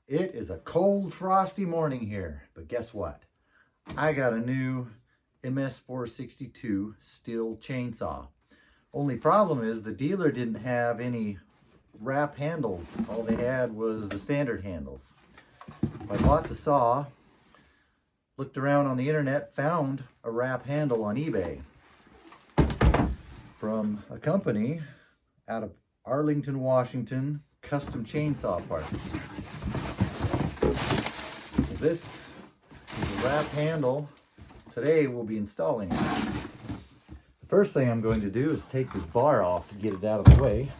It is a cold, frosty morning here, but guess what? I got a new MS 462 Stihl chainsaw. Only problem is the dealer didn't have any wrap handles. All they had was the standard handles. I bought the saw, looked around on the internet, found a wrap handle on eBay from a company out of Arlington, Washington, Custom Chainsaw Parts. This is a wrap handle. Today we'll be installing it. The first thing I'm going to do is take this bar off to get it out of the way.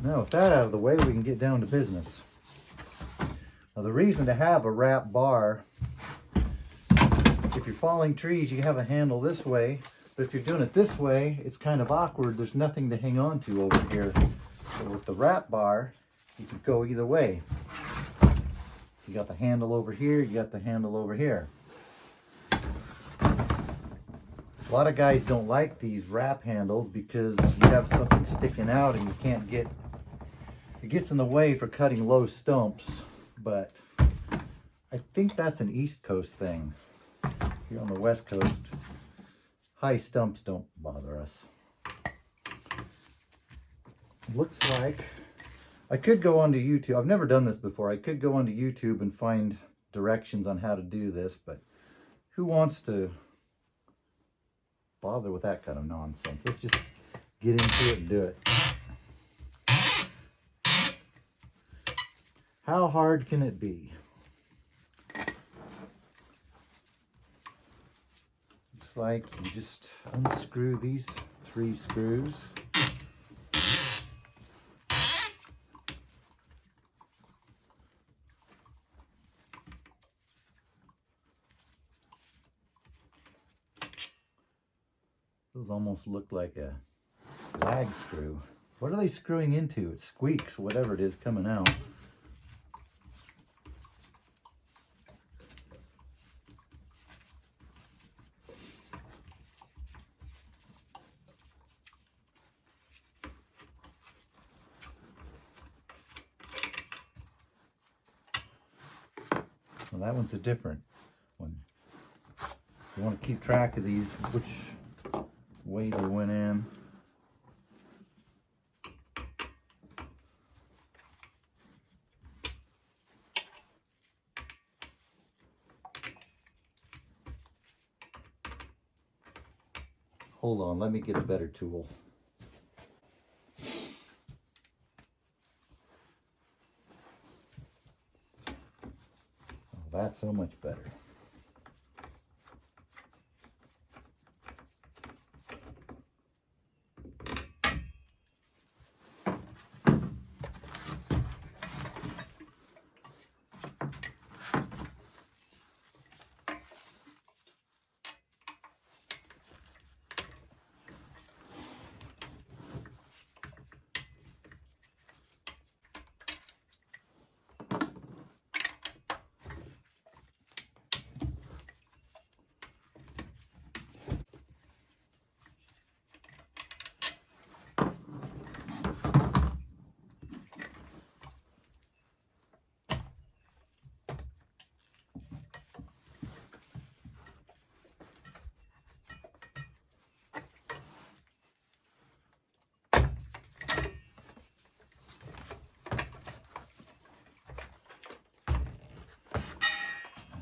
Now with that out of the way, we can get down to business. Now the reason to have a wrap bar, if you're falling trees, you have a handle this way, but if you're doing it this way, it's kind of awkward. There's nothing to hang on to over here. So with the wrap bar, you can go either way. You got the handle over here, you got the handle over here. A lot of guys don't like these wrap handles because you have something sticking out and you can't get, it gets in the way for cutting low stumps, but I think that's an East Coast thing. Here on the West Coast, high stumps don't bother us. Looks like I could go onto YouTube. I've never done this before. I could go onto YouTube and find directions on how to do this, but who wants to bother with that kind of nonsense? Let's just get into it and do it. How hard can it be? Looks like you just unscrew these 3 screws. Those almost look like a lag screw. What are they screwing into? It squeaks, whatever it is coming out. Well, that one's a different one. You want to keep track of these, which way they went in. Hold on, let me get a better tool. Oh, that's so much better.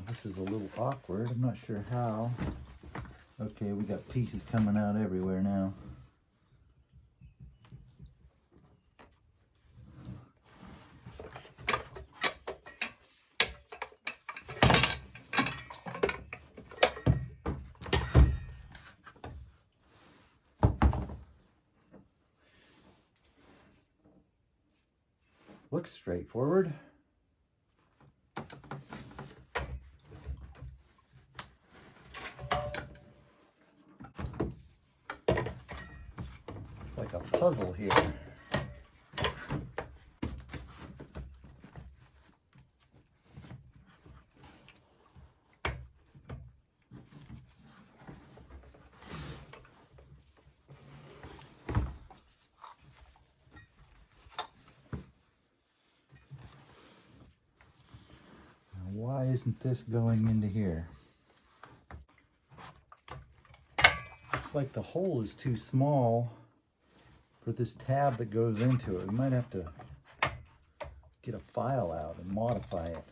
This is a little awkward. I'm not sure how. Okay, we got pieces coming out everywhere now. Looks straightforward. like a puzzle here. Now, why isn't this going into here? Looks like the hole is too small for this tab that goes into it. We might have to get a file out and modify it.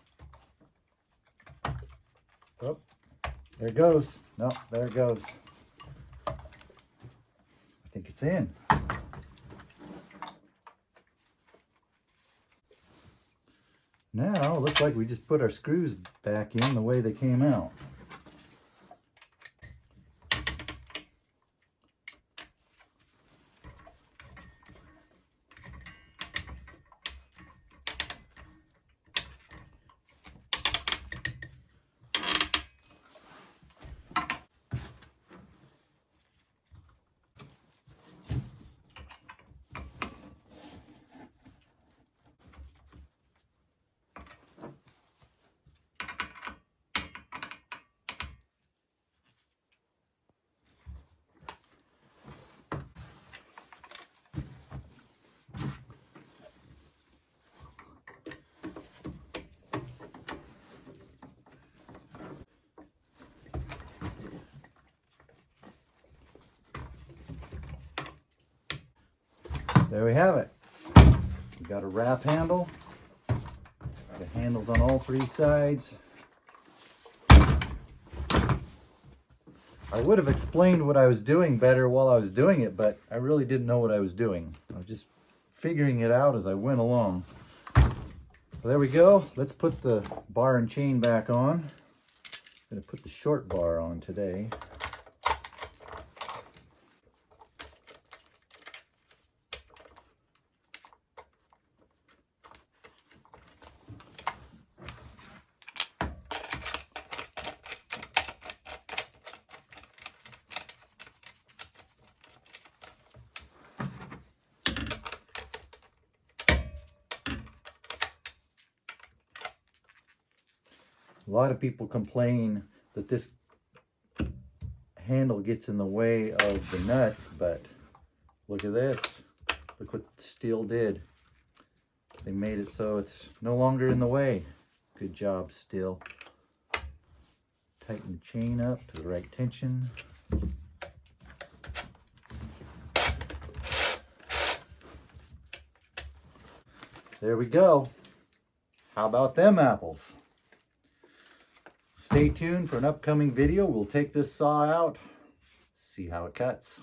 Oh, there it goes. No, there it goes. I think it's in. Now, it looks like we just put our screws back in the way they came out. There we have it. We've got a wrap handle. The handles on all three sides. I would have explained what I was doing better while I was doing it, but I really didn't know what I was doing. I was just figuring it out as I went along. So there we go. Let's put the bar and chain back on. I'm going to put the short bar on today. A lot of people complain that this handle gets in the way of the nuts, but look at this. Look what Stihl did. They made it so it's no longer in the way. Good job, Stihl. Tighten the chain up to the right tension. There we go. How about them apples? Stay tuned for an upcoming video. We'll take this saw out, see how it cuts.